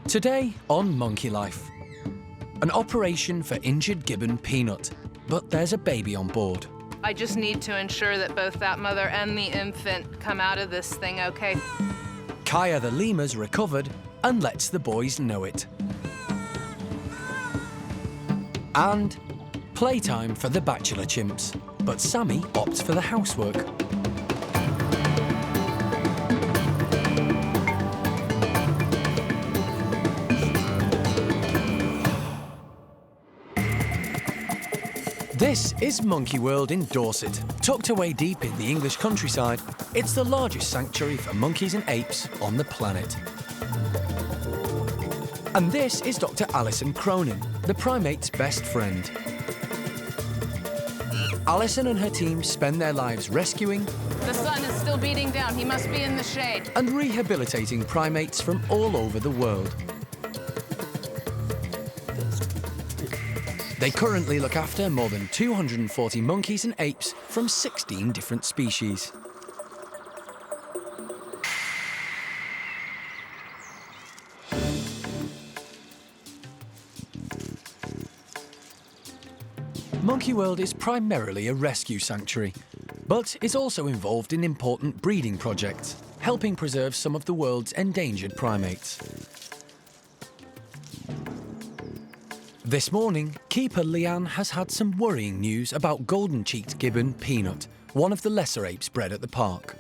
Today on Monkey Life, an operation for injured gibbon Peanut, but there's a baby on board. I just need to ensure that both that mother and the infant come out of this thing okay. Kaya the lemur's recovered and lets the boys know it. And playtime for the Bachelor chimps, but Sammy opts for the housework. This is Monkey World in Dorset. Tucked away deep in the English countryside, it's the largest sanctuary for monkeys and apes on the planet. And this is Dr. Alison Cronin, the primate's best friend. Alison and her team spend their lives rescuing... The sun is still beating down. He must be in the shade. ...and rehabilitating primates from all over the world. They currently look after more than 240 monkeys and apes from 16 different species. Monkey World is primarily a rescue sanctuary, but is also involved in important breeding projects, helping preserve some of the world's endangered primates. This morning, keeper Leanne has had some worrying news about golden-cheeked gibbon Peanut, one of the lesser apes bred at the park.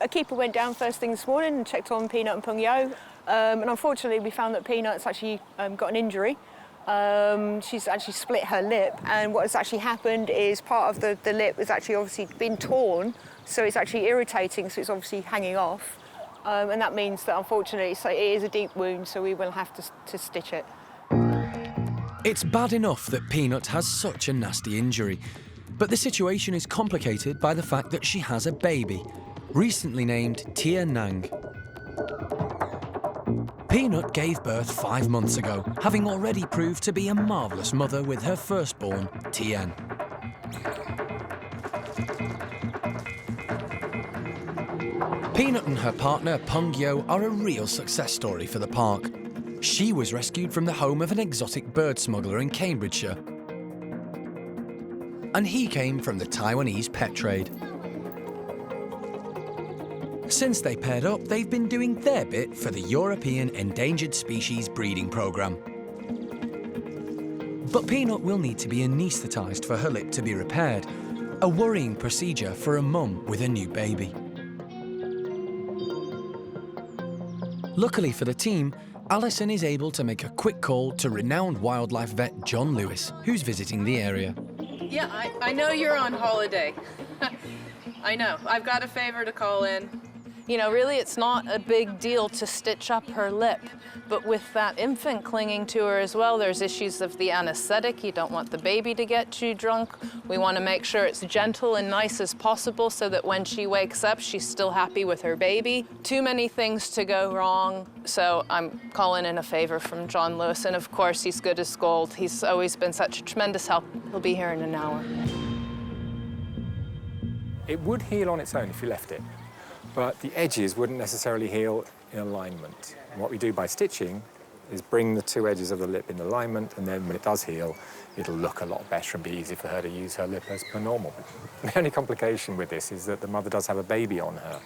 A keeper went down first thing this morning and checked on Peanut and Pung Yo, and unfortunately we found that Peanut's actually got an injury. She's actually split her lip, and what has actually happened is part of the lip has actually obviously been torn, so it's actually irritating, so it's obviously hanging off, and that means that unfortunately it is a deep wound, so we will have to stitch it. It's bad enough that Peanut has such a nasty injury, but the situation is complicated by the fact that she has a baby, recently named Tia Nang. Peanut gave birth 5 months ago, having already proved to be a marvellous mother with her firstborn, Tien. Peanut and her partner, Pung Yo, are a real success story for the park. She was rescued from the home of an exotic bird smuggler in Cambridgeshire. And he came from the Taiwanese pet trade. Since they paired up, they've been doing their bit for the European Endangered Species Breeding Programme. But Peanut will need to be anaesthetised for her lip to be repaired, a worrying procedure for a mum with a new baby. Luckily for the team, Alison is able to make a quick call to renowned wildlife vet John Lewis, who's visiting the area. Yeah, I know you're on holiday. I know. I've got a favour to call in. You know, really, it's not a big deal to stitch up her lip, but with that infant clinging to her as well, there's issues of the anesthetic. You don't want the baby to get too drunk. We want to make sure it's gentle and nice as possible so that when she wakes up, she's still happy with her baby. Too many things to go wrong, so I'm calling in a favour from John Lewis, and of course, he's good as gold. He's always been such a tremendous help. He'll be here in an hour. It would heal on its own if you left it, but the edges wouldn't necessarily heal in alignment. And what we do by stitching is bring the two edges of the lip in alignment, and then when it does heal, it'll look a lot better and be easy for her to use her lip as per normal. The only complication with this is that the mother does have a baby on her.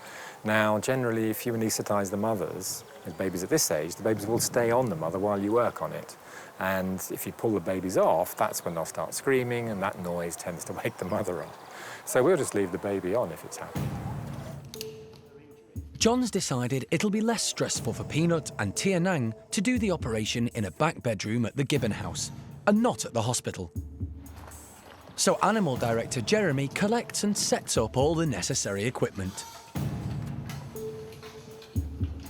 Now, generally, if you anaesthetise the mothers, with babies at this age, the babies will stay on the mother while you work on it. And if you pull the babies off, that's when they'll start screaming, and that noise tends to wake the mother up. So we'll just leave the baby on if it's happy. John's decided it'll be less stressful for Peanut and Tia Nang to do the operation in a back bedroom at the Gibbon house, and not at the hospital. So Animal Director Jeremy collects and sets up all the necessary equipment.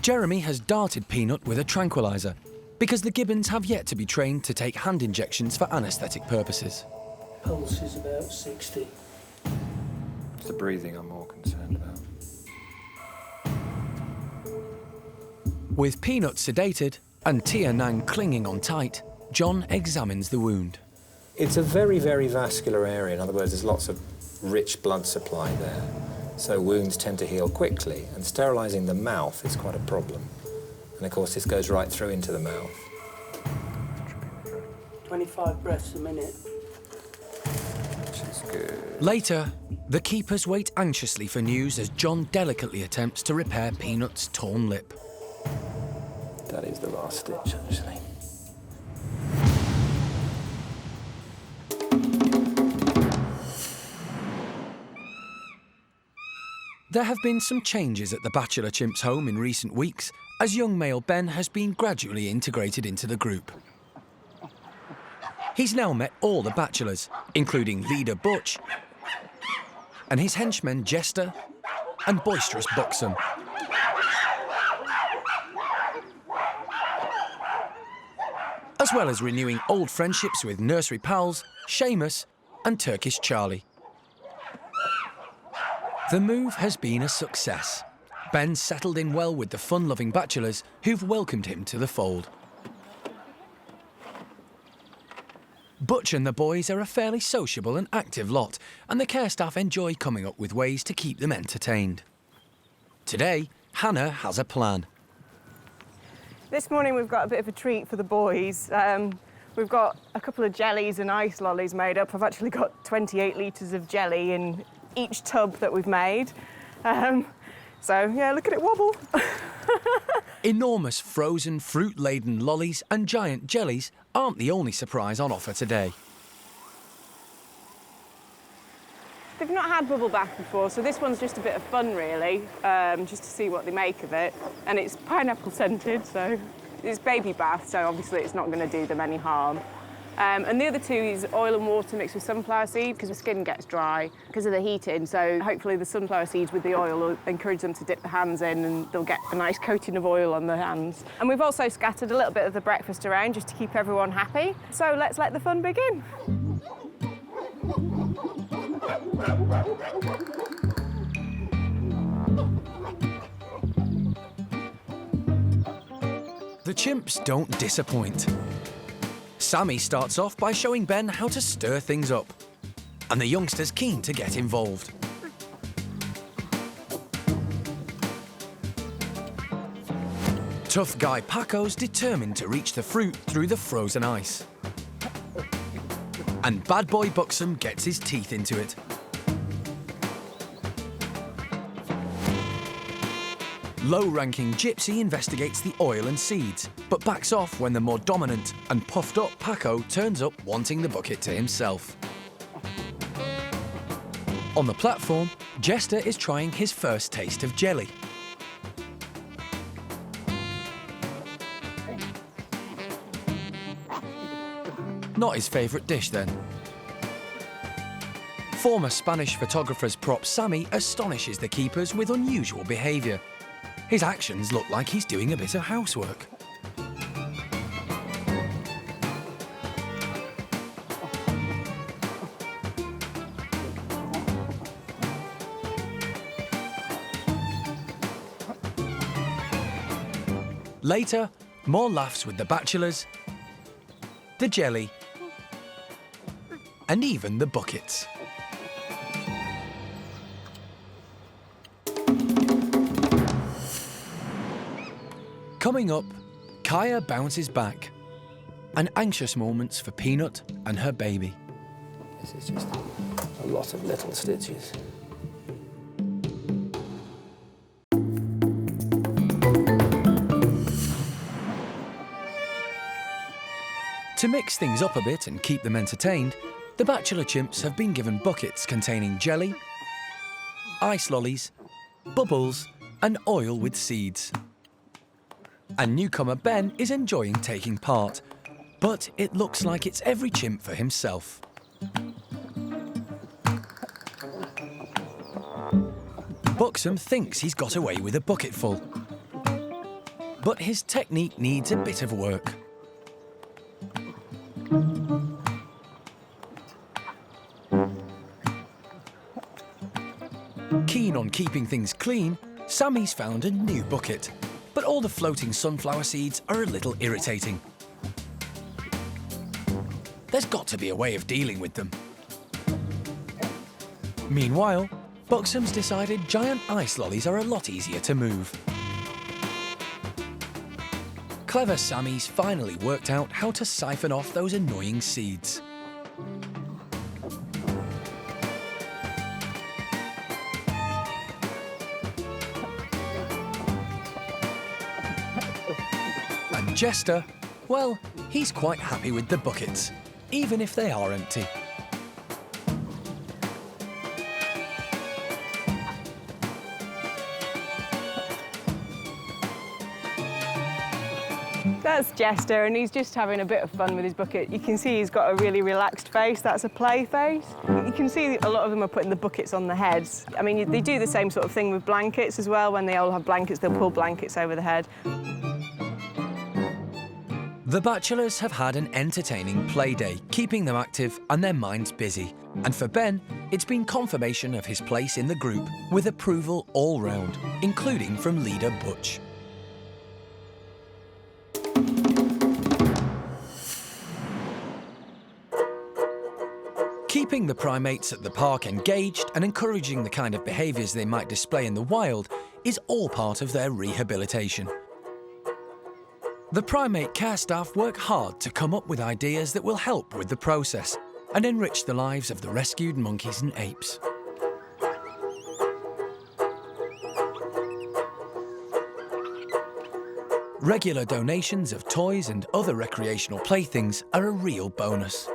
Jeremy has darted Peanut with a tranquilizer, because the gibbons have yet to be trained to take hand injections for anaesthetic purposes. Pulse is about 60. It's the breathing I'm more concerned about. With Peanut sedated and Tia Nang clinging on tight, John examines the wound. It's a very, very vascular area. In other words, there's lots of rich blood supply there. So wounds tend to heal quickly, and sterilising the mouth is quite a problem. And of course, this goes right through into the mouth. 25 breaths a minute. Which is good. Later, the keepers wait anxiously for news as John delicately attempts to repair Peanut's torn lip. That is the last stitch, actually. There have been some changes at the Bachelor Chimp's home in recent weeks, as young male Ben has been gradually integrated into the group. He's now met all the bachelors, including leader Butch, and his henchmen Jester and boisterous Buxom. As well as renewing old friendships with nursery pals, Seamus and Turkish Charlie. The move has been a success. Ben settled in well with the fun-loving bachelors who've welcomed him to the fold. Butch and the boys are a fairly sociable and active lot, and the care staff enjoy coming up with ways to keep them entertained. Today, Hannah has a plan. This morning we've got a bit of a treat for the boys. We've got a couple of jellies and ice lollies made up. I've actually got 28 litres of jelly in each tub that we've made. So, yeah, look at it wobble. Enormous frozen fruit-laden lollies and giant jellies aren't the only surprise on offer today. They've not had bubble bath before, so this one's just a bit of fun, really, just to see what they make of it. And it's pineapple scented, so it's baby bath, so obviously it's not going to do them any harm. And the other two is oil and water mixed with sunflower seed, because the skin gets dry because of the heating. So hopefully the sunflower seeds with the oil will encourage them to dip their hands in and they'll get a nice coating of oil on their hands. And we've also scattered a little bit of the breakfast around just to keep everyone happy. So let's let the fun begin. The chimps don't disappoint. Sammy starts off by showing Ben how to stir things up, and the youngster's keen to get involved. Tough guy Paco's determined to reach the fruit through the frozen ice. And bad boy Buxom gets his teeth into it. Low-ranking Gypsy investigates the oil and seeds, but backs off when the more dominant and puffed-up Paco turns up wanting the bucket to himself. On the platform, Jester is trying his first taste of jelly. Not his favourite dish, then. Former Spanish photographer's prop Sammy astonishes the keepers with unusual behaviour. His actions look like he's doing a bit of housework. Later, more laughs with the bachelors, the jelly, and even the buckets. Coming up, Kaya bounces back, and anxious moments for Peanut and her baby. This is just a lot of little stitches. To mix things up a bit and keep them entertained, the Bachelor chimps have been given buckets containing jelly, ice lollies, bubbles, and oil with seeds. And newcomer Ben is enjoying taking part, but it looks like it's every chimp for himself. Buxom thinks he's got away with a bucketful, but his technique needs a bit of work. Keen on keeping things clean, Sammy's found a new bucket, but all the floating sunflower seeds are a little irritating. There's got to be a way of dealing with them. Meanwhile, Buxom's decided giant ice lollies are a lot easier to move. Clever Sammy's finally worked out how to siphon off those annoying seeds. And Jester, well, he's quite happy with the buckets, even if they are empty. That's Jester, and he's just having a bit of fun with his bucket. You can see he's got a really relaxed face. That's a play face. You can see a lot of them are putting the buckets on the heads. I mean, they do the same sort of thing with blankets as well. When they all have blankets, they'll pull blankets over the head. The Bachelors have had an entertaining play day, keeping them active and their minds busy. And for Ben, it's been confirmation of his place in the group, with approval all round, including from leader Butch. Keeping the primates at the park engaged and encouraging the kind of behaviours they might display in the wild is all part of their rehabilitation. The primate care staff work hard to come up with ideas that will help with the process and enrich the lives of the rescued monkeys and apes. Regular donations of toys and other recreational playthings are a real bonus.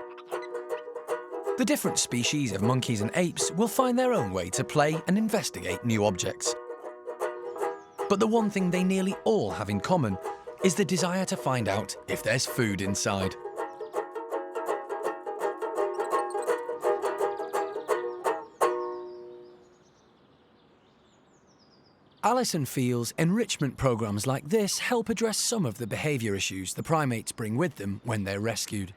The different species of monkeys and apes will find their own way to play and investigate new objects. But the one thing they nearly all have in common is the desire to find out if there's food inside. Alison feels enrichment programs like this help address some of the behaviour issues the primates bring with them when they're rescued.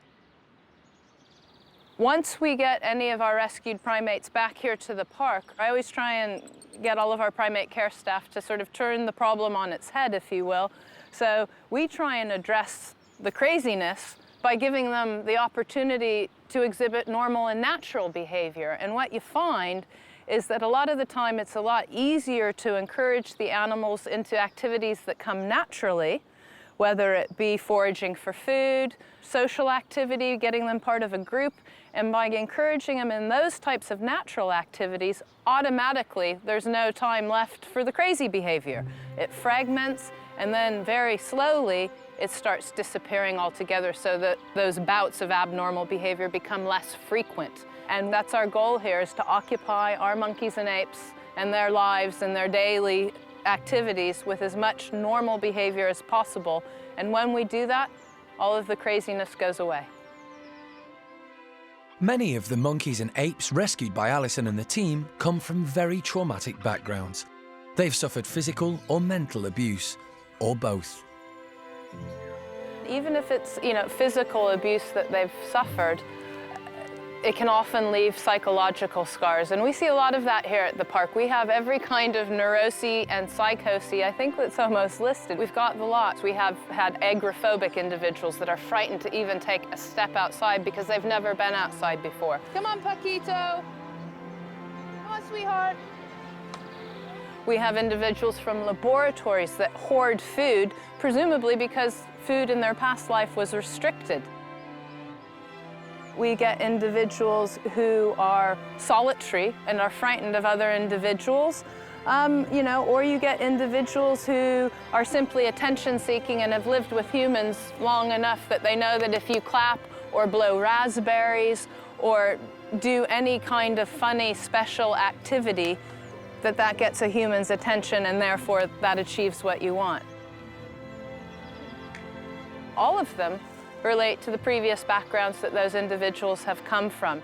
Once we get any of our rescued primates back here to the park, I always try and get all of our primate care staff to sort of turn the problem on its head, if you will. So we try and address the craziness by giving them the opportunity to exhibit normal and natural behavior. And what you find is that a lot of the time it's a lot easier to encourage the animals into activities that come naturally, whether it be foraging for food, social activity, getting them part of a group. And by encouraging them in those types of natural activities, automatically there's no time left for the crazy behavior. It fragments, and then very slowly it starts disappearing altogether so that those bouts of abnormal behavior become less frequent. And that's our goal here, is to occupy our monkeys and apes and their lives and their daily activities with as much normal behavior as possible. And when we do that, all of the craziness goes away. Many of the monkeys and apes rescued by Alison and the team come from very traumatic backgrounds. They've suffered physical or mental abuse, or both. Even if it's, physical abuse that they've suffered, it can often leave psychological scars. And we see a lot of that here at the park. We have every kind of neurosis and psychosis. I think that's almost listed. We've got the lots. We have had agoraphobic individuals that are frightened to even take a step outside because they've never been outside before. Come on, Paquito. Come on, sweetheart. We have individuals from laboratories that hoard food, presumably because food in their past life was restricted. We get individuals who are solitary and are frightened of other individuals, or you get individuals who are simply attention-seeking and have lived with humans long enough that they know that if you clap or blow raspberries or do any kind of funny, special activity, that gets a human's attention and therefore that achieves what you want. All of them relate to the previous backgrounds that those individuals have come from.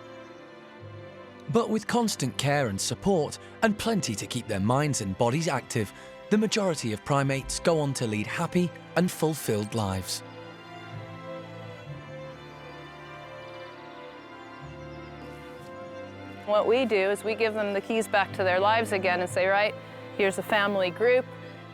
But with constant care and support, and plenty to keep their minds and bodies active, the majority of primates go on to lead happy and fulfilled lives. What we do is we give them the keys back to their lives again and say, right, here's a family group,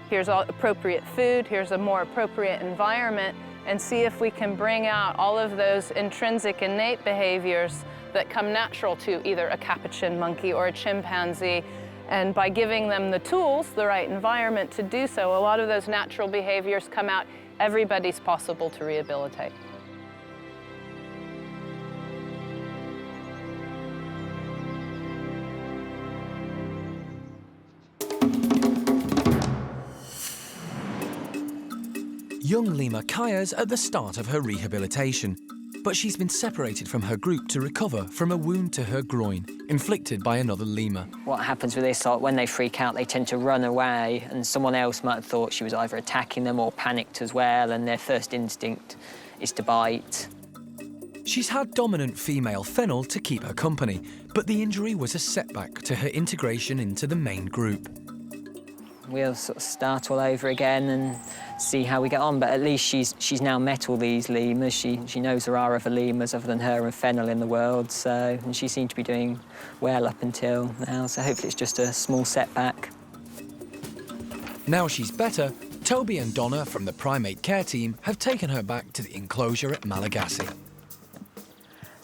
here's all appropriate food, here's a more appropriate environment, and see if we can bring out all of those intrinsic innate behaviors that come natural to either a capuchin monkey or a chimpanzee, And by giving them the tools, the right environment to do so, a lot of those natural behaviors come out. Everybody's possible to rehabilitate. Young lemur Kaya's at the start of her rehabilitation, but she's been separated from her group to recover from a wound to her groin, inflicted by another lemur. What happens with this, like, when they freak out, they tend to run away, and someone else might have thought she was either attacking them or panicked as well, and their first instinct is to bite. She's had dominant female fennel to keep her company, but the injury was a setback to her integration into the main group. We'll sort of start all over again and see how we get on, but at least she's now met all these lemurs. She knows there are other lemurs other than her and fennel in the world, so, and she seemed to be doing well up until now, so hopefully it's just a small setback. Now she's better, Toby and Donna from the primate care team have taken her back to the enclosure at Malagasy.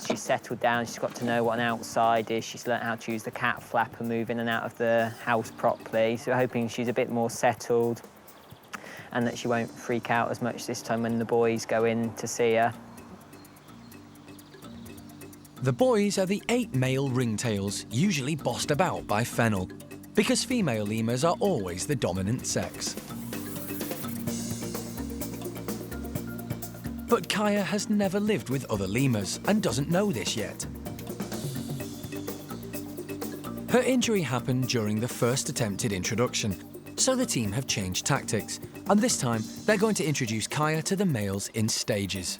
She's settled down, she's got to know what an outside is, she's learnt how to use the cat flap and move in and out of the house properly, so we're hoping she's a bit more settled and that she won't freak out as much this time when the boys go in to see her. The boys are the 8 male ringtails, usually bossed about by fennel, because female lemurs are always the dominant sex. But Kaya has never lived with other lemurs and doesn't know this yet. Her injury happened during the first attempted introduction, so the team have changed tactics, and this time they're going to introduce Kaya to the males in stages.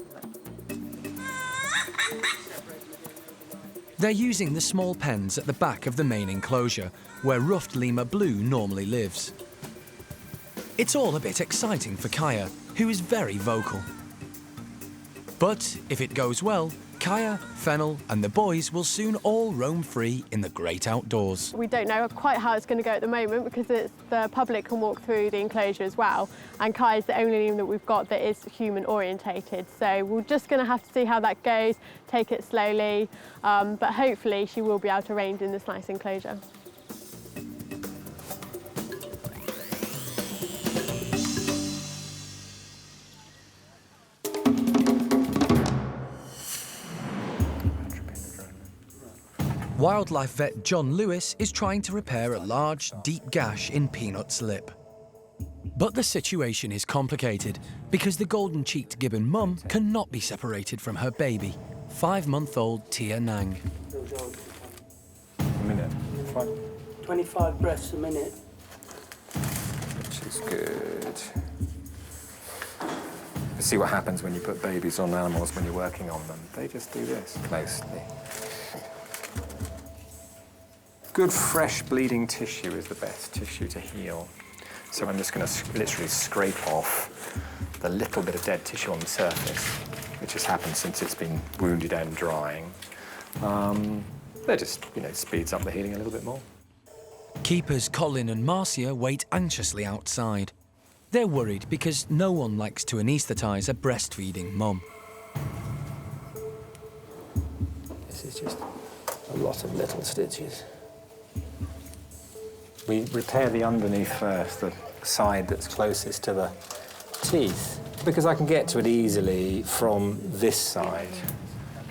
They're using the small pens at the back of the main enclosure, where ruffed lemur Blue normally lives. It's all a bit exciting for Kaya, who is very vocal. But if it goes well, Kaya, Fennel and the boys will soon all roam free in the great outdoors. We don't know quite how it's going to go at the moment because the public can walk through the enclosure as well, and Kaya's the only lemur that we've got that is human orientated. So we're just going to have to see how that goes, take it slowly, but hopefully she will be able to range in this nice enclosure. Wildlife vet John Lewis is trying to repair a large, deep gash in Peanut's lip. But the situation is complicated because the golden-cheeked gibbon mum cannot be separated from her baby, 5-month-old Tia Nang. A minute. 25 breaths a minute. Which is good. See what happens when you put babies on animals when you're working on them. They just do this mostly. Good fresh bleeding tissue is the best tissue to heal. So I'm just going to literally scrape off the little bit of dead tissue on the surface, which has happened since it's been wounded and drying. That just, speeds up the healing a little bit more. Keepers Colin and Marcia wait anxiously outside. They're worried because no one likes to anaesthetise a breastfeeding mum. This is just a lot of little stitches. We repair the underneath first, the side that's closest to the teeth, because I can get to it easily from this side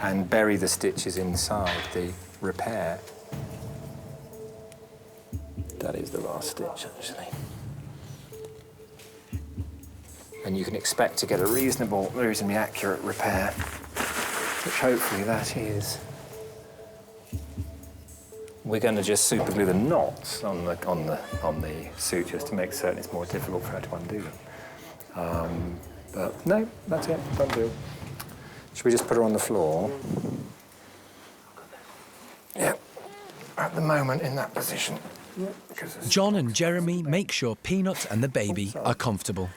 and bury the stitches inside the repair. That is the last stitch, actually. And you can expect to get a reasonably accurate repair, which hopefully that is. We're going to just super glue the knots on the sutures to make certain it's more difficult for her to undo them. But no, that's it, done deal. Should we just put her on the floor? Yep, at the moment in that position. Yep. John and Jeremy make sure Peanut and the baby are comfortable.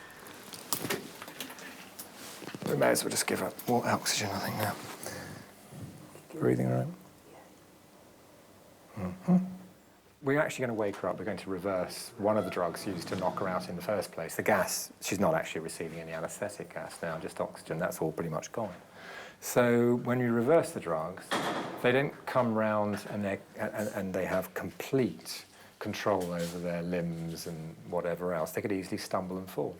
We may as well just give her more oxygen, I think, now. Breathing all right? Mm-hmm. We're actually going to wake her up. We're going to reverse one of the drugs used to knock her out in the first place. The gas, she's not actually receiving any anaesthetic gas now, just oxygen. That's all pretty much gone. So when you reverse the drugs, they don't come round and they have complete control over their limbs and whatever else, they could easily stumble and fall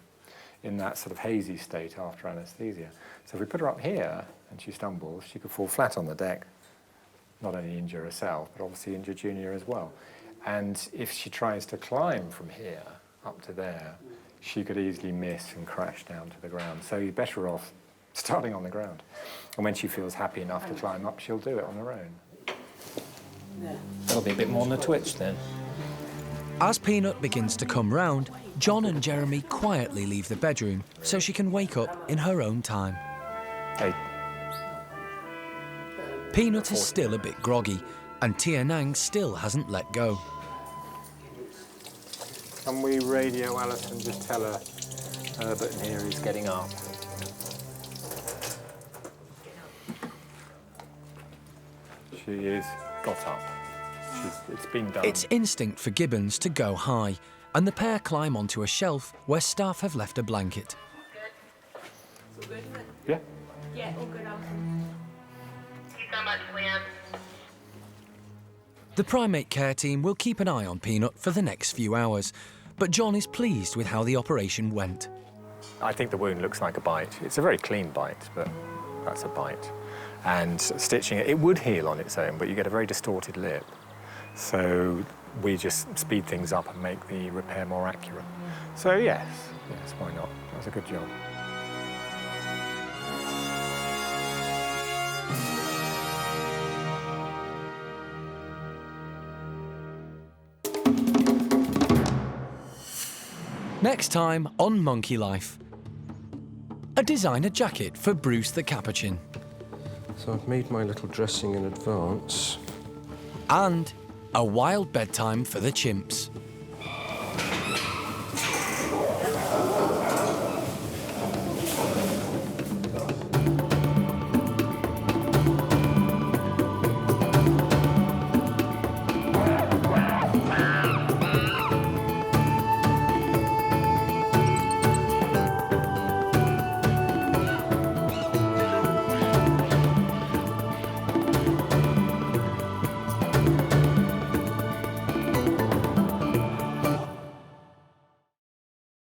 in that sort of hazy state after anaesthesia. So if we put her up here and she stumbles, she could fall flat on the deck, not only injure herself, but obviously injure Junior as well. And if she tries to climb from here up to there, she could easily miss and crash down to the ground. So you're better off starting on the ground. And when she feels happy enough to climb up, she'll do it on her own. That'll be a bit more on the twitch then. As Peanut begins to come round, John and Jeremy quietly leave the bedroom so she can wake up in her own time. Hey. Peanut is still a bit groggy, and Tia Nang still hasn't let go. Can we radio Alice and just tell her Herbert in here is getting up? She is got up. It's been done. It's instinct for gibbons to go high, and the pair climb onto a shelf where staff have left a blanket. Yeah. Yeah, all good. The primate care team will keep an eye on Peanut for the next few hours, but John is pleased with how the operation went. I think the wound looks like a bite. It's a very clean bite, but that's a bite. And stitching it, it would heal on its own, but you get a very distorted lip. So we just speed things up and make the repair more accurate. So yes, why not? That was a good job. Next time on Monkey Life. A designer jacket for Bruce the Capuchin. So I've made my little dressing in advance. And a wild bedtime for the chimps.